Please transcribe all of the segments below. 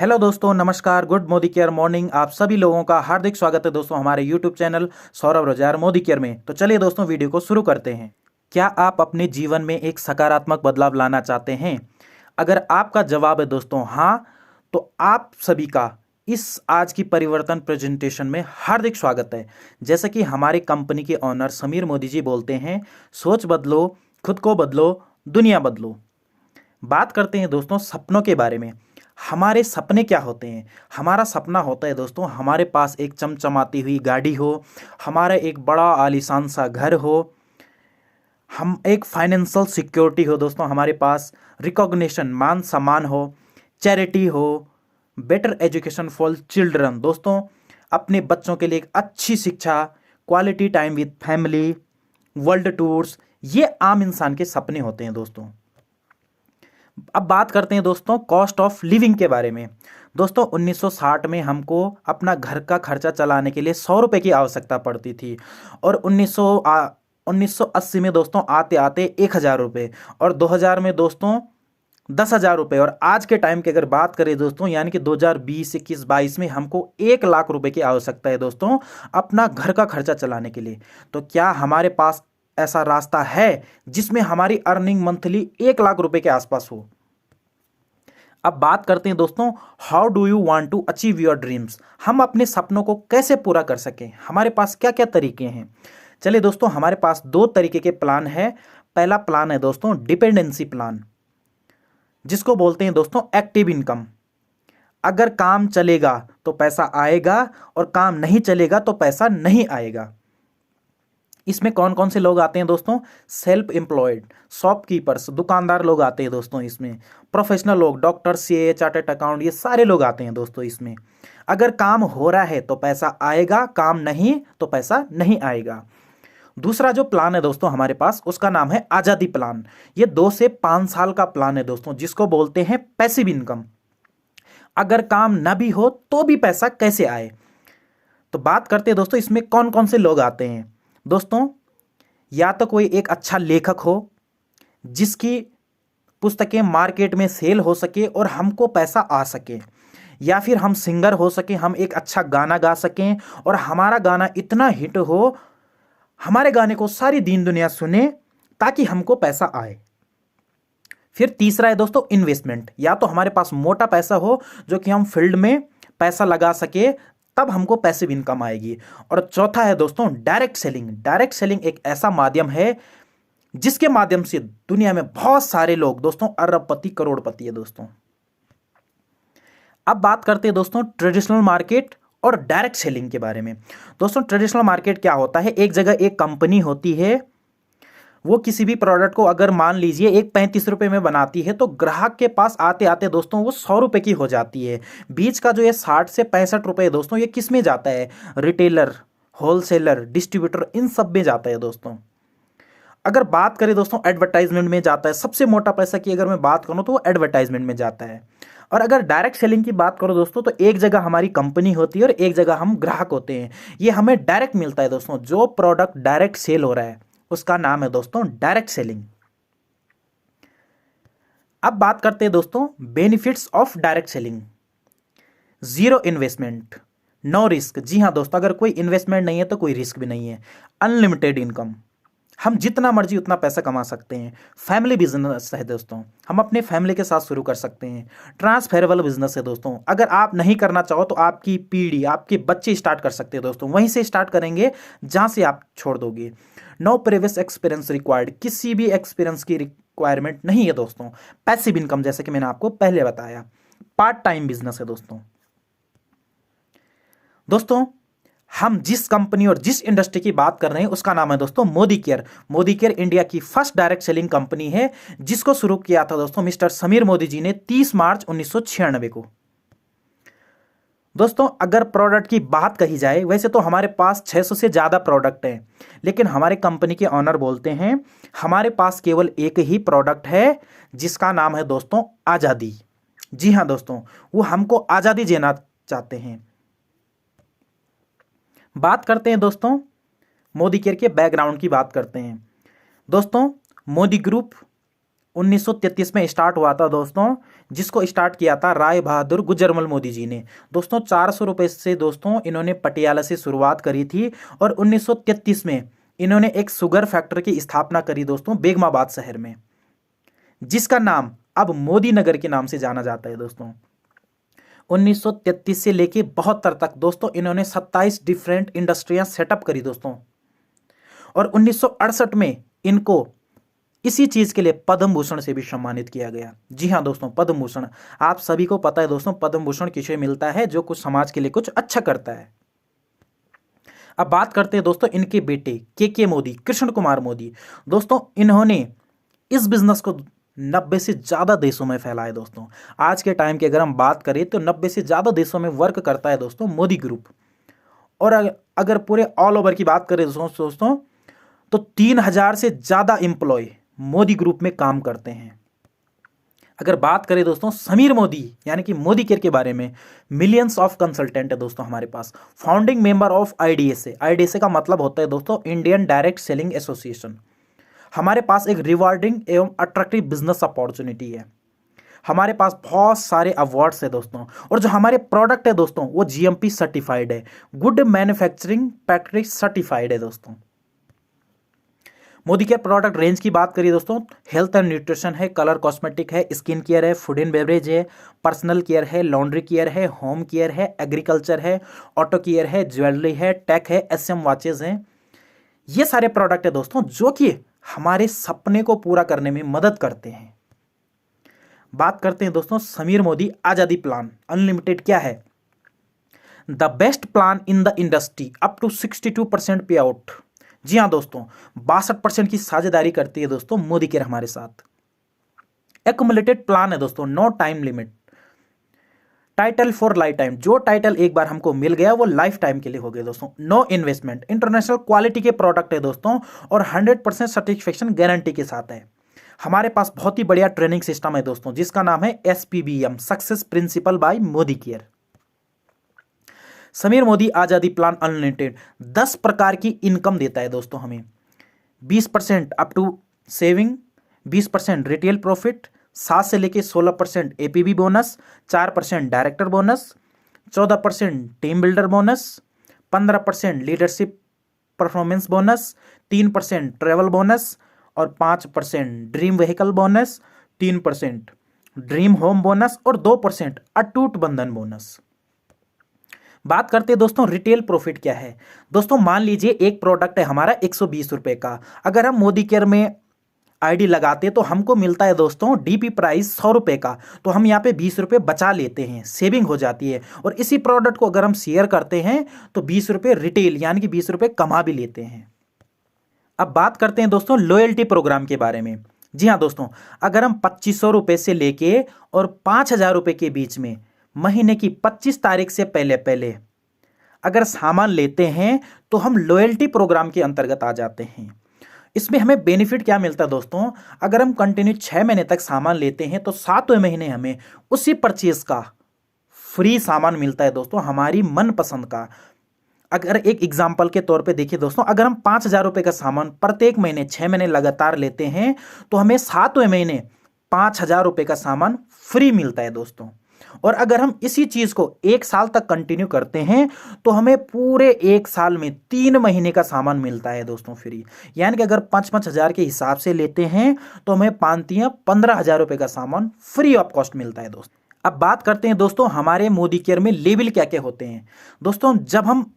Hello दोस्तों, नमस्कार। Good Modi care morning. आप सभी लोगों का हार्दिक स्वागत है दोस्तों हमारे यूट्यूब चैनल सौरभ रोजगार मोदी केयर में। तो चलिए दोस्तों, वीडियो को शुरू करते हैं। क्या आप अपने जीवन में एक सकारात्मक बदलाव लाना चाहते हैं? अगर आपका जवाब है दोस्तों हाँ, तो आप सभी का इस आज की परिवर्तन प्रेजेंटेशन में हार्दिक स्वागत है। जैसे कि हमारी कंपनी के ऑनर समीर मोदी जी बोलते हैं, सोच बदलो, खुद को बदलो, दुनिया बदलो। बात करते हैं दोस्तों सपनों के बारे में। हमारे सपने क्या होते हैं? हमारा सपना होता है दोस्तों, हमारे पास एक चमचमाती हुई गाड़ी हो, हमारा एक बड़ा आलीशान सा घर हो, हम एक फाइनेंशियल सिक्योरिटी हो दोस्तों, हमारे पास रिकॉग्निशन मान सम्मान हो, चैरिटी हो, बेटर एजुकेशन फॉर चिल्ड्रन दोस्तों, अपने बच्चों के लिए एक अच्छी शिक्षा, quality time with family, world tours. ये आम इंसान के सपने होते हैं दोस्तों। अब बात करते हैं दोस्तों कॉस्ट ऑफ लिविंग के बारे में। दोस्तों 1960 में हमको अपना घर का खर्चा चलाने के लिए 100 रुपये की आवश्यकता पड़ती थी, और 1980 में दोस्तों आते आते 1000 रुपये, और 2000 में दोस्तों 10,000 रुपये, और आज के टाइम की अगर बात करें दोस्तों, यानी कि 2020, 21, 22 में हमको 1 लाख रुपये की आवश्यकता है दोस्तों अपना घर का खर्चा चलाने के लिए। तो क्या हमारे पास ऐसा रास्ता है जिसमें हमारी अर्निंग मंथली 1 लाख रुपए के आसपास हो? अब बात करते हैं दोस्तों, how do you want to achieve your dreams. हम अपने सपनों को कैसे पूरा कर सकें, हमारे पास क्या क्या तरीके हैं? चलिए दोस्तों, हमारे पास 2 तरीके के प्लान है। पहला प्लान है दोस्तों डिपेंडेंसी प्लान, जिसको बोलते हैं दोस्तों एक्टिव इनकम। अगर काम चलेगा तो पैसा आएगा, और काम नहीं चलेगा तो पैसा नहीं आएगा। इसमें कौन कौन से लोग आते हैं दोस्तों? सेल्फ एम्प्लॉयड, शॉपकीपर्स, दुकानदार लोग आते हैं दोस्तों इसमें। प्रोफेशनल लोग, डॉक्टर, सीए, चार्टर्ड अकाउंट, ये सारे लोग आते हैं दोस्तों इसमें। अगर काम हो रहा है तो पैसा आएगा, काम नहीं तो पैसा नहीं आएगा। दूसरा जो प्लान है दोस्तों हमारे पास, उसका नाम है आज़ादी प्लान। ये 2 से 5 साल का प्लान है दोस्तों, जिसको बोलते हैं पैसिव इनकम। अगर काम ना भी हो तो भी पैसा कैसे आए? तो बात करते हैं दोस्तों इसमें कौन कौन से लोग आते हैं। दोस्तों, या तो कोई एक अच्छा लेखक हो जिसकी पुस्तकें मार्केट में सेल हो सके और हमको पैसा आ सके, या फिर हम सिंगर हो सके, हम एक अच्छा गाना गा सकें और हमारा गाना इतना हिट हो, हमारे गाने को सारी दीन दुनिया सुने, ताकि हमको पैसा आए। फिर तीसरा है दोस्तों इन्वेस्टमेंट। या तो हमारे पास मोटा पैसा हो जो कि हम फील्ड में पैसा लगा सके, तब हमको पैसिव इनकम आएगी। और चौथा है दोस्तों डायरेक्ट सेलिंग। डायरेक्ट सेलिंग एक ऐसा माध्यम है जिसके माध्यम से दुनिया में बहुत सारे लोग दोस्तों अरबपति करोड़पति है दोस्तों। अब बात करते हैं दोस्तों ट्रेडिशनल मार्केट और डायरेक्ट सेलिंग के बारे में। दोस्तों ट्रेडिशनल मार्केट क्या होता है? एक जगह एक कंपनी होती है, वो किसी भी प्रोडक्ट को अगर मान लीजिए एक 35 रुपये में बनाती है, तो ग्राहक के पास आते आते दोस्तों वो 100 रुपये की हो जाती है। बीच का जो ये 60 से 65 रुपये दोस्तों, ये किस में जाता है? रिटेलर, होलसेलर, डिस्ट्रीब्यूटर, इन सब में जाता है दोस्तों। अगर बात करें दोस्तों एडवर्टाइजमेंट में जाता है। सबसे मोटा पैसा की अगर मैं बात करूं तो वो एडवर्टाइजमेंट में जाता है। और अगर डायरेक्ट सेलिंग की बात करो दोस्तों, तो एक जगह हमारी कंपनी होती है और एक जगह हम ग्राहक होते हैं। ये हमें डायरेक्ट मिलता है दोस्तों। जो प्रोडक्ट डायरेक्ट सेल हो रहा है उसका नाम है दोस्तों डायरेक्ट सेलिंग। अब बात करते हैं दोस्तों benefits of direct selling. Zero investment, no risk. जी हाँ दोस्तों, अगर कोई इन्वेस्टमेंट नहीं है तो कोई रिस्क भी नहीं है। अनलिमिटेड इनकम, हम जितना मर्जी उतना पैसा कमा सकते हैं। फैमिली बिजनेस है दोस्तों, हम अपने फैमिली के साथ शुरू कर सकते हैं। ट्रांसफेरेबल बिजनेस है दोस्तों, अगर आप नहीं करना चाहो तो आपकी पीढ़ी, आपके बच्चे स्टार्ट कर सकते हैं दोस्तों। वहीं से स्टार्ट करेंगे जहां से आप छोड़ दोगे। नो प्रीवियस एक्सपीरियंस रिक्वायर्ड, किसी भी एक्सपीरियंस की रिक्वायरमेंट नहीं है दोस्तों। पैसिव इनकम, जैसे कि मैंने आपको पहले बताया। पार्ट टाइम बिजनेस है दोस्तों। दोस्तों हम जिस कंपनी और जिस इंडस्ट्री की बात कर रहे हैं उसका नाम है दोस्तों Modi care. Modi care India की फर्स्ट डायरेक्ट सेलिंग कंपनी है, जिसको शुरू किया था दोस्तों मिस्टर समीर मोदी जी ने 30 मार्च 1996 को। दोस्तों अगर प्रोडक्ट की बात कही जाए, वैसे तो हमारे पास 600 से ज़्यादा प्रोडक्ट हैं, लेकिन हमारे कंपनी के ऑनर बोलते हैं हमारे पास केवल एक ही प्रोडक्ट है, जिसका नाम है दोस्तों आज़ादी। जी हाँ दोस्तों, वो हमको आज़ादी देना चाहते हैं। बात करते हैं दोस्तों मोदी केयर के बैकग्राउंड की बात करते हैं। दोस्तों मोदी ग्रुप 1933 में स्टार्ट हुआ था दोस्तों, जिसको स्टार्ट किया था राय बहादुर गुजरमल मोदी जी ने। दोस्तों 400 रुपये से दोस्तों इन्होंने पटियाला से शुरुआत करी थी और 1933 में इन्होंने एक शुगर फैक्ट्री की स्थापना करी दोस्तों बेगमाबाद शहर में, जिसका नाम अब मोदी नगर के नाम से जाना जाता है दोस्तों। 1933 से लेके 72 तक दोस्तों इन्होंने 27 डिफरेंट इंडस्ट्रियां सेटअप करी दोस्तों, और 1968 में इनको इसी चीज के लिए पद्म भूषण से भी सम्मानित किया गया। जी हाँ दोस्तों, पद्म भूषण आप सभी को पता है दोस्तों, पद्म भूषण किसे मिलता है? जो कुछ समाज के लिए कुछ अच्छा करता है। अब बात करते हैं दोस्तों इनके बेटे के मोदी, कृष्ण कुमार मोदी। दोस्तों इन्होंने इस बिजनेस को 90 से ज़्यादा देशों में फैलाया दोस्तों। आज के टाइम की अगर हम बात करें तो 90 से ज़्यादा देशों में वर्क करता है दोस्तों मोदी ग्रुप। और अगर पूरे ऑल ओवर की बात करें दोस्तों तो 3000 से ज़्यादा एम्प्लॉय मोदी ग्रुप में काम करते हैं। अगर बात करें दोस्तों समीर मोदी यानी कि मोदी केयर के बारे में, मिलियंस ऑफ कंसल्टेंट है दोस्तों हमारे पास। Founding member of IDSA, IDSA का मतलब होता है दोस्तों इंडियन डायरेक्ट सेलिंग एसोसिएशन। हमारे पास एक रिवार्डिंग एवं अट्रैक्टिव बिजनेस अपॉर्चुनिटी है। हमारे पास बहुत सारे अवार्ड्स है दोस्तों, और जो हमारे प्रोडक्ट है दोस्तों वो जीएमपी सर्टिफाइड है, गुड मैन्युफैक्चरिंग प्रैक्टिस सर्टिफाइड है दोस्तों। मोदी केयर प्रोडक्ट रेंज की बात करिए दोस्तों, हेल्थ एंड न्यूट्रिशन है, कलर कॉस्मेटिक है, स्किन केयर है, फूड एंड बेवरेज है, पर्सनल केयर है, लॉन्ड्री केयर है, होम केयर है, एग्रीकल्चर है, ऑटो केयर है, ज्वेलरी है, टेक है, एसएम वॉचेज हैं। ये सारे प्रोडक्ट है दोस्तों जो कि हमारे सपने को पूरा करने में मदद करते हैं। बात करते हैं दोस्तों समीर मोदी आजादी प्लान अनलिमिटेड क्या है? The best plan in the industry up to 62% पे आउट। जी हाँ दोस्तों, 62% की साझेदारी करती है दोस्तों मोदी केयर हमारे साथ। एक्युमुलेटेड प्लान है दोस्तों, no time limit, title for lifetime. जो टाइटल एक बार हमको मिल गया वो लाइफ टाइम के लिए हो गया दोस्तों। नो इन्वेस्टमेंट, इंटरनेशनल क्वालिटी के प्रोडक्ट है दोस्तों, और 100% सर्टिफिकेशन गारंटी के साथ है। हमारे पास बहुत ही बढ़िया ट्रेनिंग सिस्टम है दोस्तों, जिसका नाम है SPBM, success principle by Modi care. Sameer Modi आजादी प्लान अनलिमिटेड 10 प्रकार की इनकम देता है दोस्तों हमें। 20% up to saving, 20% retail profit, 7 से लेके 16% APB bonus, 4% director bonus, 14% team builder bonus, 15% leadership performance bonus, 3% travel bonus, और 5% dream vehicle bonus, 3% dream home bonus, और 2% अटूट बंधन बोनस। बात करते हैं दोस्तों रिटेल प्रॉफिट क्या है। दोस्तों मान लीजिए एक प्रोडक्ट है हमारा 120 रुपए का, अगर हम मोदी केयर में आईडी लगाते तो हमको मिलता है दोस्तों DP प्राइस 100 रुपए का, तो हम यहाँ पे 20 रुपए बचा लेते हैं, सेविंग हो जाती है। और इसी प्रोडक्ट को अगर हम शेयर करते हैं तो 20 रुपए रिटेल यानी कि 20 रुपए कमा भी लेते हैं। अब बात करते हैं दोस्तों लॉयल्टी प्रोग्राम के बारे में। जी हाँ दोस्तों, अगर हम 2500 रुपए से लेके और 5000 रुपए के बीच में महीने की 25 तारीख से पहले पहले अगर सामान लेते हैं तो हम लॉयल्टी प्रोग्राम के अंतर्गत आ जाते हैं। इसमें हमें बेनिफिट क्या मिलता है दोस्तों, अगर हम कंटिन्यू 6 महीने तक सामान लेते हैं तो 7वें महीने हमें उसी परचेज का फ्री सामान मिलता है दोस्तों, हमारी मनपसंद का। अगर एक एग्जाम्पल के तौर पे देखिए दोस्तों, अगर हम 5000 रुपये का सामान प्रत्येक महीने 6 महीने लगातार लेते हैं तो हमें 7वें महीने 5000 रुपये का सामान फ्री मिलता है दोस्तों। और अगर हम इसी चीज को 1 साल तक कंटिन्यू करते हैं तो हमें पूरे 1 साल में 3 महीने का सामान मिलता है दोस्तों फ्री। यानी कि अगर 5-5 हजार के हिसाब से लेते हैं तो हमें 15,000 रुपये का सामान फ्री ऑफ कॉस्ट मिलता है दोस्तों। अब बात करते हैं दोस्तों हमारे मोदी केयर में लेवल क्या क्या होते हैं। दोस्तों जब हम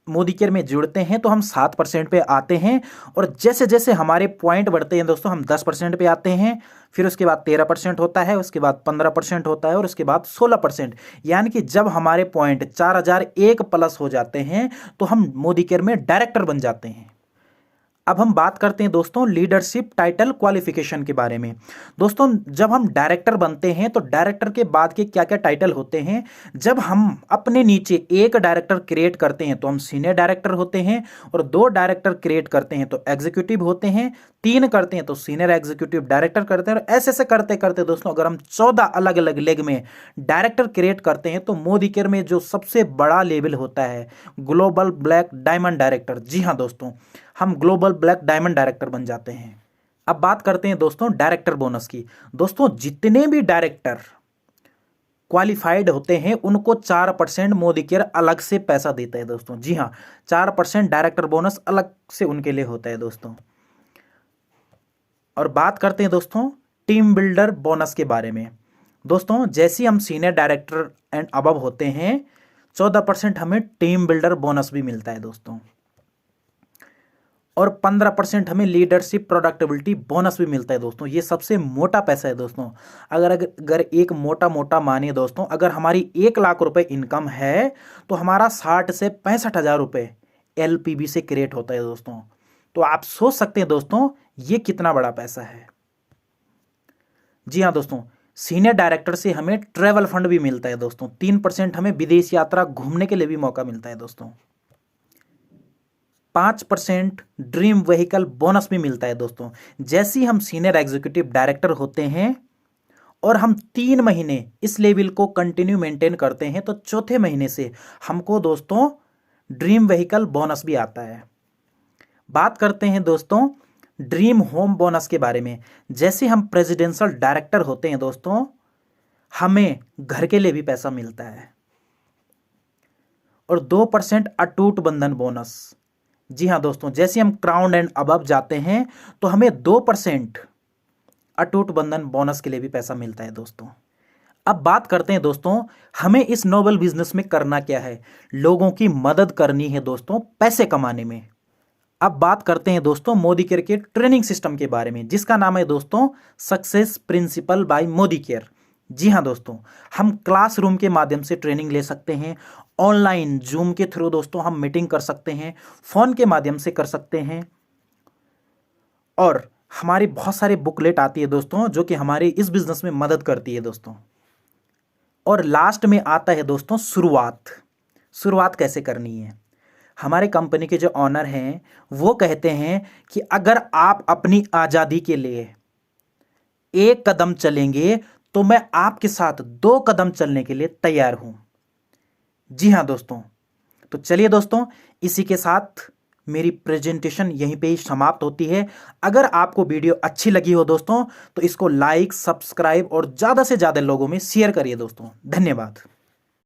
मोदी केयर में जुड़ते हैं तो हम 7% पे आते हैं, और जैसे जैसे हमारे पॉइंट बढ़ते हैं दोस्तों हम 10% पे आते हैं, फिर उसके बाद 13% होता है, उसके बाद 15% होता है, और उसके बाद 16%। यानी कि जब हमारे पॉइंट 4001 प्लस हो जाते हैं तो हम मोदी केयर में डायरेक्टर बन जाते हैं। अब हम बात करते हैं दोस्तों लीडरशिप टाइटल क्वालिफिकेशन के बारे में। दोस्तों जब हम डायरेक्टर बनते हैं तो डायरेक्टर के बाद के क्या क्या टाइटल होते हैं। जब हम अपने नीचे एक डायरेक्टर क्रिएट करते हैं तो हम सीनियर डायरेक्टर होते हैं, और 2 डायरेक्टर क्रिएट करते हैं तो एग्जीक्यूटिव होते हैं, 3 करते हैं तो सीनियर एग्जीक्यूटिव डायरेक्टर करते हैं। और ऐसे ऐसे करते करते दोस्तों अगर हम 14 अलग अलग लेग में डायरेक्टर क्रिएट करते हैं तो मोदी केयर में जो सबसे बड़ा लेवल होता है ग्लोबल ब्लैक डायमंड डायरेक्टर। जी हाँ दोस्तों, हम ग्लोबल ब्लैक डायमंड डायरेक्टर बन जाते हैं। अब बात करते हैं दोस्तों डायरेक्टर बोनस की। दोस्तों जितने भी डायरेक्टर क्वालिफाइड होते हैं उनको 4% मोदी केयर अलग से पैसा देता है दोस्तों। जी हाँ, 4% डायरेक्टर बोनस अलग से उनके लिए होता है दोस्तों। और बात करते हैं दोस्तों टीम बिल्डर बोनस के बारे में। दोस्तों जैसे हम सीनियर डायरेक्टर एंड अबव होते हैं 14% हमें टीम बिल्डर बोनस भी मिलता है दोस्तों, और 15% हमें लीडरशिप प्रोडक्टिविटी बोनस भी मिलता है दोस्तों। ये सबसे मोटा पैसा है दोस्तों। अगर एक मोटा मानिए दोस्तों, अगर हमारी 1 लाख रुपए इनकम है तो हमारा 60 से 65 हज़ार रुपये LPB से क्रिएट होता है दोस्तों। तो आप सोच सकते हैं दोस्तों ये कितना बड़ा पैसा है। जी हाँ दोस्तों, सीनियर डायरेक्टर से हमें ट्रैवल फंड भी मिलता है दोस्तों। 3% हमें विदेश यात्रा घूमने के लिए भी मौका मिलता है दोस्तों। 5% ड्रीम व्हीकल बोनस भी मिलता है दोस्तों। जैसे ही हम सीनियर एग्जीक्यूटिव डायरेक्टर होते हैं और हम 3 महीने इस लेवल को कंटिन्यू मेंटेन करते हैं तो चौथे महीने से हमको दोस्तों ड्रीम व्हीकल बोनस भी आता है। बात करते हैं दोस्तों ड्रीम होम बोनस के बारे में। जैसे हम प्रेसिडेंशियल डायरेक्टर होते हैं दोस्तों, हमें घर के लिए भी पैसा मिलता है। और 2% अटूट बंधन बोनस। जी हाँ दोस्तों, जैसे हम क्राउन एंड अबव जाते हैं तो हमें 2% अटूट बंधन बोनस के लिए भी पैसा मिलता है दोस्तों। अब बात करते हैं दोस्तों हमें इस नोबल बिजनेस में करना क्या है। लोगों की मदद करनी है दोस्तों पैसे कमाने में। अब बात करते हैं दोस्तों मोदी केयर के ट्रेनिंग सिस्टम के बारे में, जिसका नाम है दोस्तों success principle by Modicare. जी हाँ दोस्तों, हम क्लासरूम के माध्यम से ट्रेनिंग ले सकते हैं, ऑनलाइन जूम के थ्रू दोस्तों हम मीटिंग कर सकते हैं, फोन के माध्यम से कर सकते हैं, और हमारी बहुत सारी बुकलेट आती है दोस्तों जो कि हमारी इस बिजनेस में मदद करती है दोस्तों। और लास्ट में आता है दोस्तों शुरुआत कैसे करनी है। हमारे कंपनी के जो ऑनर हैं वो कहते हैं कि अगर आप अपनी आज़ादी के लिए 1 कदम चलेंगे तो मैं आपके साथ 2 कदम चलने के लिए तैयार हूं। जी हां दोस्तों, तो चलिए दोस्तों इसी के साथ मेरी प्रेजेंटेशन यहीं पे ही समाप्त होती है। अगर आपको वीडियो अच्छी लगी हो दोस्तों तो इसको लाइक, सब्सक्राइब और ज़्यादा से ज़्यादा लोगों में शेयर करिए दोस्तों। धन्यवाद।